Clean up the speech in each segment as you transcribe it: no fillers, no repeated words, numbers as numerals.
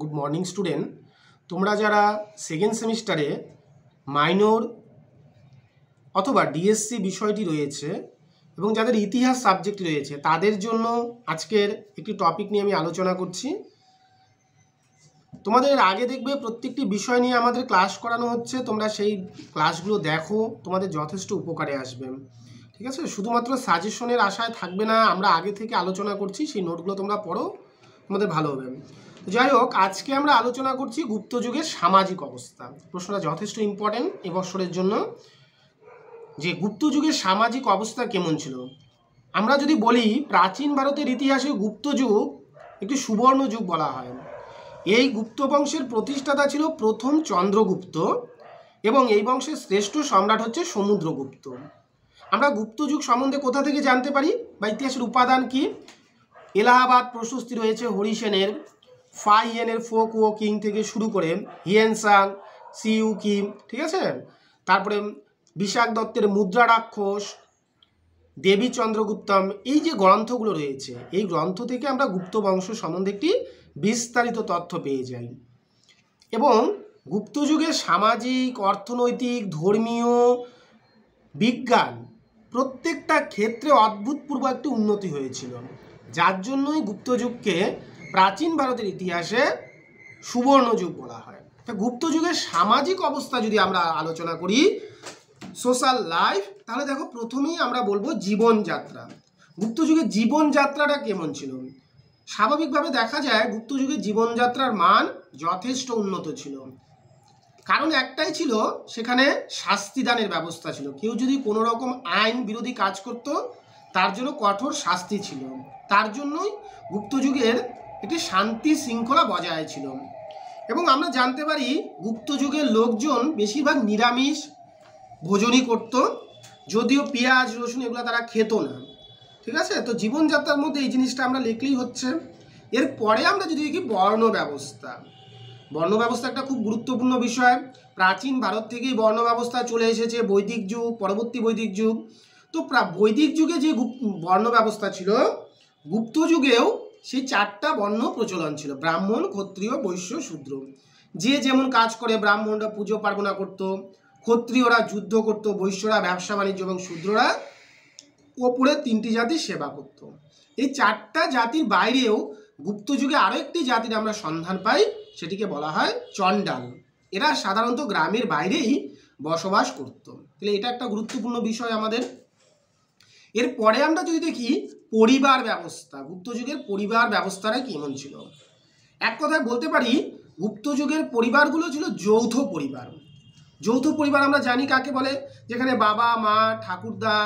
Good morning student. তোমরা যারা second সেমিস্টারে মাইনর অথবা ডিএসসি বিষয়টি রয়েছে এবং যাদের ইতিহাস সাবজেক্ট রয়েছে তাদের জন্য আজকের একটি টপিক নিয়ে আমি আলোচনা করছি। তোমাদের আগে দেখবে প্রত্যেকটি বিষয় নিয়ে আমাদের ক্লাস করানো হচ্ছে, তোমরা সেই ক্লাসগুলো দেখো, তোমাদের যথেষ্ট উপকারে আসবে। ঠিক আছে, শুধুমাত্র সাজেশনের আশায় থাকবে না, আমরা আগে থেকে আলোচনা করছি, সেই নোটগুলো তোমরা পড়ো, তোমাদের ভালো হবে। যাই হোক, আজকে আমরা আলোচনা করছি গুপ্ত যুগের সামাজিক অবস্থা। প্রশ্নটা যথেষ্ট ইম্পর্টেন্ট এবছরের জন্য, যে গুপ্ত যুগের সামাজিক অবস্থা কেমন ছিল। আমরা যদি বলি প্রাচীন ভারতের ইতিহাসে গুপ্ত যুগ একটি সুবর্ণ যুগ বলা হয়। এই গুপ্ত বংশের প্রতিষ্ঠাতা ছিল প্রথম চন্দ্রগুপ্ত এবং এই বংশের শ্রেষ্ঠ সম্রাট হচ্ছে সমুদ্রগুপ্ত। আমরা গুপ্ত যুগ সম্বন্ধে কোথা থেকে জানতে পারি বা ইতিহাসের উপাদান কি? এলাহাবাদ প্রশস্তি রয়েছে হরিসেনের, ফাইয়েনের ফোক ও কিং থেকে শুরু করে হিয়েনসাং, সিউ কিম, ঠিক আছে, তারপরে বিশাখ দত্তের মুদ্রা রাক্ষস, দেবী চন্দ্রগুপ্তম, এই যে গ্রন্থগুলো রয়েছে এই গ্রন্থ থেকে আমরা গুপ্ত বংশ সম্বন্ধে একটি বিস্তারিত তথ্য পেয়ে যাই। এবং গুপ্ত যুগে সামাজিক, অর্থনৈতিক, ধর্মীয়, বিজ্ঞান প্রত্যেকটা ক্ষেত্রে অভূতপূর্ব একটি উন্নতি হয়েছিল, যার জন্যই গুপ্ত যুগকে প্রাচীন ভারতের ইতিহাসে সুবর্ণ যুগ বলা হয়। তা গুপ্ত যুগের সামাজিক অবস্থা যদি আমরা আলোচনা করি, সোশ্যাল লাইফ, তাহলে দেখো প্রথমেই আমরা বলবো জীবনযাত্রা। গুপ্ত যুগের জীবনযাত্রাটা কেমন ছিল? স্বাভাবিকভাবে দেখা যায় গুপ্ত যুগের জীবনযাত্রার মান যথেষ্ট উন্নত ছিল। কারণ একটাই ছিল, সেখানে শাস্তিদানের ব্যবস্থা ছিল। কেউ যদি কোনো রকম আইন বিরোধী কাজ করত তার জন্য কঠোর শাস্তি ছিল। তার জন্যই গুপ্ত যুগের একটি শান্তি শৃঙ্খলা বজায় ছিল। এবং আমরা জানতে পারি গুপ্ত যুগের লোকজন বেশিরভাগ নিরামিষ ভোজনই করত, যদিও পেঁয়াজ রসুন এগুলো তারা খেত না। ঠিক আছে, তো জীবনযাত্রার মধ্যে এই জিনিসটা আমরা লিখলেই হচ্ছে। এরপরে আমরা যদি দেখি বর্ণ ব্যবস্থা। বর্ণ ব্যবস্থা একটা খুব গুরুত্বপূর্ণ বিষয়। প্রাচীন ভারত থেকেই বর্ণ ব্যবস্থা চলে এসেছে, বৈদিক যুগ, পরবর্তী বৈদিক যুগ। তো বৈদিক যুগে যে বর্ণ ব্যবস্থা ছিল, গুপ্ত যুগেও সেই চারটা বর্ণ প্রচলন ছিল: ব্রাহ্মণ, ক্ষত্রিয়, বৈশ্য, শূদ্র। যে যেমন কাজ করে, ব্রাহ্মণরা পুজো পার্বণা করত, ক্ষত্রিয়রা যুদ্ধ করত, বৈশ্যরা ব্যবসা বাণিজ্য এবং শূদ্ররা ওপরে তিনটি জাতির সেবা করত। এই চারটা জাতির বাইরেও গুপ্ত যুগে আরও একটি জাতির আমরা সন্ধান পাই, সেটিকে বলা হয় চণ্ডাল। এরা সাধারণত গ্রামের বাইরেই বসবাস করত। তাহলে এটা একটা গুরুত্বপূর্ণ বিষয় আমাদের। এরপরে আমরা যদি দেখি পরিবার ব্যবস্থা, গুপ্ত যুগের পরিবার ব্যবস্থাটা কেমন ছিল। এক কথায় বলতে পারি গুপ্ত যুগের পরিবারগুলো ছিল যৌথ পরিবার। যৌথ পরিবার আমরা জানি কাকে বলে, যেখানে বাবা, মা, ঠাকুরদা,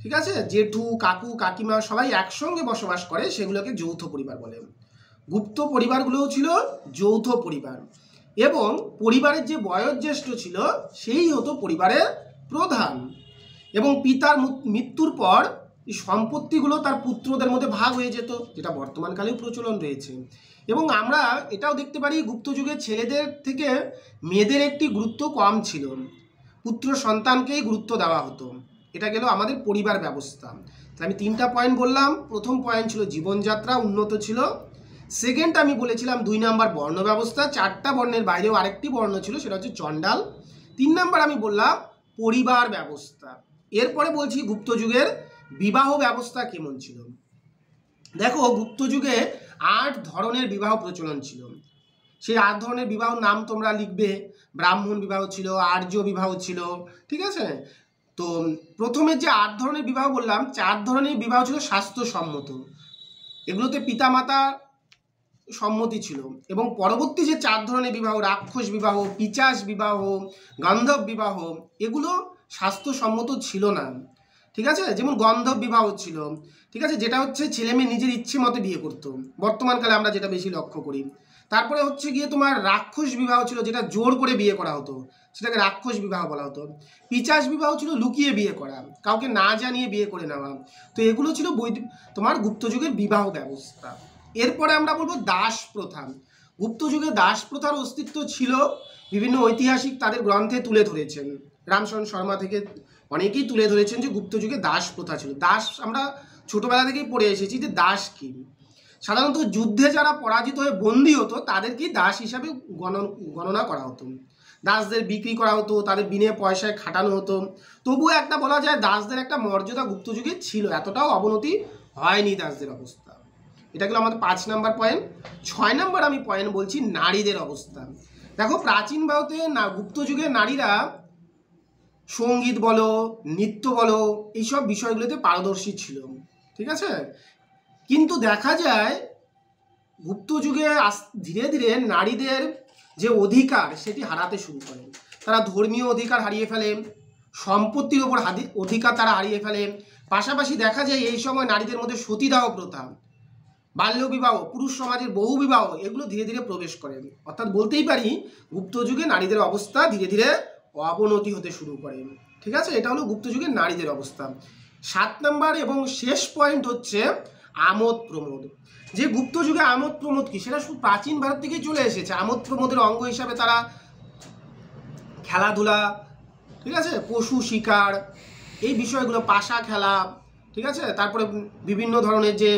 ঠিক আছে, জেঠু, কাকু, কাকিমা সবাই একসঙ্গে বসবাস করে, সেগুলোকে যৌথ পরিবার বলে। গুপ্ত পরিবারগুলোও ছিল যৌথ পরিবার এবং পরিবারের যে বয়োজ্যেষ্ঠ ছিল সেই হতো পরিবারের প্রধান। এবং পিতার মৃত্যুর পর এই সম্পত্তিগুলো তার পুত্রদের মধ্যে ভাগ হয়ে যেত, যেটা বর্তমানকালেও প্রচলন রয়েছে। এবং আমরা এটাও দেখতে পারি গুপ্ত যুগে ছেলেদের থেকে মেয়েদের একটি গুরুত্ব কম ছিল, পুত্র সন্তানকেই গুরুত্ব দেওয়া হতো। এটা গেল আমাদের পরিবার ব্যবস্থা। তাহলে আমি তিনটা পয়েন্ট বললাম। প্রথম পয়েন্ট ছিল জীবনযাত্রা উন্নত ছিল। সেকেন্ড আমি বলেছিলাম 2 নাম্বার বর্ণ ব্যবস্থা, চারটা বর্ণের বাইরেও আরেকটি বর্ণ ছিল, সেটা হচ্ছে চণ্ডাল। 3 নাম্বার আমি বললাম পরিবার ব্যবস্থা। এরপরে বলছি গুপ্ত যুগের বিবাহ ব্যবস্থা কেমন ছিল। দেখো গুপ্ত যুগে 8 ধরনের বিবাহ প্রচলন ছিল। সেই 8 ধরনের বিবাহের নাম তোমরা লিখবে। ব্রাহ্মণ বিবাহ ছিল, আর্য বিবাহ ছিল, ঠিক আছে। তো প্রথমে যে 8 ধরনের বিবাহ বললাম, 4 ধরনের বিবাহ ছিল স্বাস্থ্যসম্মত, এগুলোতে পিতামাতা সম্মতি ছিল। এবং পরবর্তী যে 4 ধরনের বিবাহ, রাক্ষস বিবাহ, পিচাস বিবাহ, গন্ধর্ব বিবাহ, এগুলো স্বাস্থ্যসম্মত ছিল না। ঠিক আছে, যেমন গন্ধর্ব বিবাহ ছিল, ঠিক আছে, যেটা হচ্ছে ছেলে মেয়ে নিজের ইচ্ছে মতো বিয়ে করতো, বর্তমানকালে আমরা যেটা বেশি লক্ষ্য করি। তারপরে হচ্ছে গিয়ে তোমার রাক্ষস বিবাহ ছিল, যেটা জোর করে বিয়ে করা হতো, সেটাকে রাক্ষস বিবাহ বলা হতো। পিচাস বিবাহ ছিল লুকিয়ে বিয়ে করা, কাউকে না জানিয়ে বিয়ে করে নেওয়া। তো এগুলো ছিল তোমার গুপ্ত যুগের বিবাহ ব্যবস্থা। এরপরে আমরা বলবো দাস প্রথা। গুপ্ত যুগে দাস প্রথার অস্তিত্ব ছিল, বিভিন্ন ঐতিহাসিক তাদের গ্রন্থে তুলে ধরেছেন। রামচরণ শর্মা থেকে অনেকেই তুলে ধরেছেন যে গুপ্ত যুগে দাস প্রথা ছিল। দাস আমরা ছোটবেলা থেকেই পড়ে এসেছি যে দাস কি। সাধারণত যুদ্ধে যারা পরাজিত হয়ে বন্দী হতো তাদেরকেই দাস হিসাবে গণনা করা হতো। দাসদের বিক্রি করা হতো, তাদের বিনে পয়সায় খাটানো হতো। তবুও একটা বলা যায় দাসদের একটা মর্যাদা গুপ্ত যুগে ছিল, এতটাও অবনতি হয়নি দাসদের অবস্থা। এটা গেল আমাদের 5 নাম্বার পয়েন্ট। 6 নাম্বার আমি পয়েন্ট বলছি নারীদের অবস্থা। দেখো প্রাচীন ভারতে গুপ্ত যুগে নারীরা সঙ্গীত বলো, নৃত্য বলো, এইসব বিষয়গুলোতে পারদর্শী ছিল, ঠিক আছে। কিন্তু দেখা যায় গুপ্ত যুগে ধীরে ধীরে নারীদের যে অধিকার সেটি হারাতে শুরু করে। তারা ধর্মীয় অধিকার হারিয়ে ফেলে, সম্পত্তির ওপর অধিকার তারা হারিয়ে ফেলে। পাশাপাশি দেখা যায় এই সময় নারীদের মধ্যে সতীদাহ প্রথা, বাল্যবিবাহ, পুরুষ সমাজের বহু বিবাহ এগুলো ধীরে ধীরে প্রবেশ করে। অর্থাৎ বলতেই পারি গুপ্ত যুগে নারীদের অবস্থা ধীরে ধীরে অবনতি হতে শুরু করে, ঠিক আছে। এটা হলো গুপ্ত যুগের নারীদের অবস্থা। 7 নাম্বার এবং শেষ পয়েন্ট হচ্ছে আমোদ প্রমোদ। যে গুপ্ত যুগে আমোদ প্রমোদ কি, সেটা শুধু প্রাচীন ভারত থেকেই চলে এসেছে। আমোদ প্রমোদের অঙ্গ হিসাবে তারা খেলাধুলা, ঠিক আছে, পশু শিকার, এই বিষয়গুলো, পাশা খেলা, ঠিক আছে, তারপরে বিভিন্ন ধরনের যে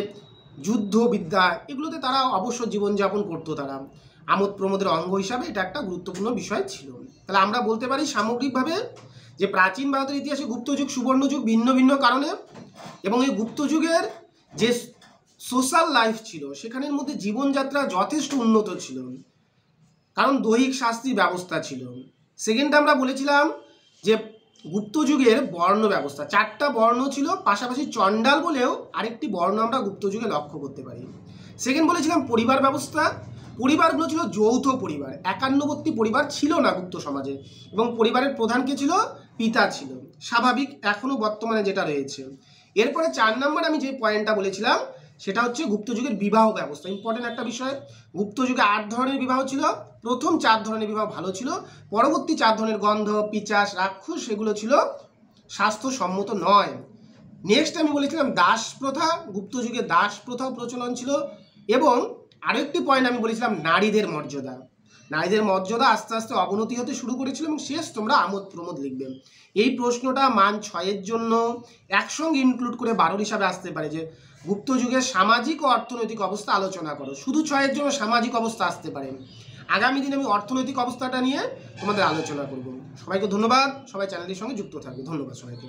যুদ্ধবিদ্যা, এগুলোতে তারা অবশ্য জীবনযাপন করতো। তারা আমোদ প্রমোদের অঙ্গ হিসাবে এটা একটা গুরুত্বপূর্ণ বিষয় ছিল। তাহলে আমরা বলতে পারি সামগ্রিকভাবে যে প্রাচীন ভারতের ইতিহাসে গুপ্তযুগ, সুবর্ণযুগ ভিন্ন ভিন্ন কারণে, এবং এই গুপ্ত যুগের যে সোশ্যাল লাইফ ছিল সেখানের মধ্যে জীবনযাত্রা যথেষ্ট উন্নত ছিল, কারণ দৈহিক শাস্তির ব্যবস্থা ছিল। সেকেন্ডে আমরা বলেছিলাম যে গুপ্ত যুগের বর্ণ ব্যবস্থা, 4টা বর্ণ ছিল, পাশাপাশি চণ্ডাল বলেও আরেকটি বর্ণ আমরা গুপ্ত যুগে লক্ষ্য করতে পারি। সেকেন্ড বলেছিলাম পরিবার ব্যবস্থা, পরিবারগুলো ছিল যৌথ পরিবার, একান্নবর্তী পরিবার ছিল না গুপ্ত সমাজে, এবং পরিবারের প্রধান কে ছিল, পিতা ছিল, স্বাভাবিক এখনো বর্তমানে যেটা রয়েছে। এরপরে 4 নম্বর আমি যে পয়েন্টটা বলেছিলাম সেটা হচ্ছে গুপ্ত যুগের বিবাহ ব্যবস্থা, ইম্পর্টেন্ট একটা বিষয়। গুপ্ত যুগে 8 ধরনের বিবাহ ছিল, প্রথম 4 ধরনের বিবাহ ভালো ছিল, পরবর্তী 4 ধরনের গন্ধ, পিচাস, রাক্ষস এগুলো ছিল স্বাস্থ্যসম্মত নয়। নেক্সট আমি বলেছিলাম দাস প্রথা, গুপ্ত যুগে দাস প্রথাও প্রচলন ছিল, এবং আরেকটি পয়েন্ট আমি বলেছিলাম নারীদের মর্যাদা। নারীদের মর্যাদা আস্তে আস্তে অবনতি হতে শুরু করেছিল, এবং শেষ তোমরা আমোদ প্রমোদ লিখবে। এই প্রশ্নটা মান 6-এর জন্য একসঙ্গে ইনক্লুড করে 12 হিসাবে আসতে পারে, যে গুপ্ত যুগের সামাজিক ও অর্থনৈতিক অবস্থা আলোচনা করো। শুধু 6-এর জন্য সামাজিক অবস্থা আসতে পারে। আগামী দিনে আমি অর্থনৈতিক অবস্থাটা নিয়ে তোমাদের আলোচনা করব। সবাইকে ধন্যবাদ, সবাই চ্যানেলটির সঙ্গে যুক্ত থাকবে। ধন্যবাদ সবাইকে।